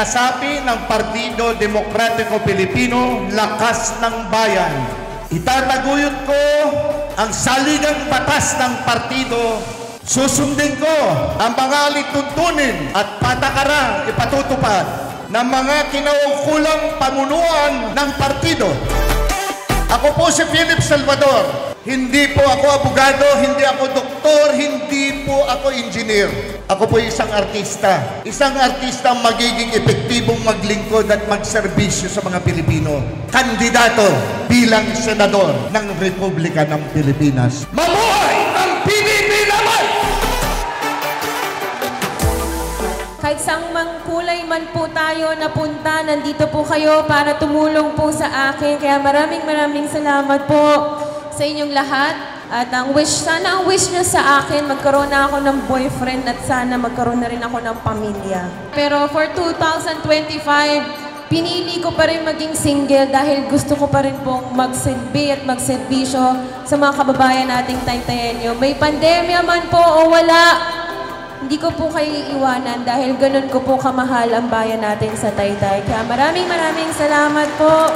kasapi ng Partido Demokratiko Pilipino, Lakas ng Bayan. Itataguyod ko ang saligang batas ng partido. Susundin ko ang mga lituntunin at patakarang ipatutupad ng mga kinaukulang pamunuan ng partido. Ako po si Philip Salvador. Hindi po ako abogado, hindi ako doktor, hindi po ako engineer. Ako po isang artista. Isang artista magiging epektibong maglingkod at magserbisyo sa mga Pilipino. Kandidato bilang senador ng Republika ng Pilipinas. Mabuhay ang PBB naman! Kahit sang mangkulay man po tayo napunta, nandito po kayo para tumulong po sa akin. Kaya maraming salamat po sa inyong lahat. At sana ang wish nyo sa akin, magkaroon na ako ng boyfriend at sana magkaroon na rin ako ng pamilya. Pero for 2025, pinili ko pa rin maging single dahil gusto ko pa rin pong magsilbi at magserbisyo sa mga kababayan nating Taytayenyo. May pandemya man po o wala, hindi ko po kayo iiwanan dahil ganun ko po kamahal ang bayan natin sa Taytay. Kaya maraming salamat po.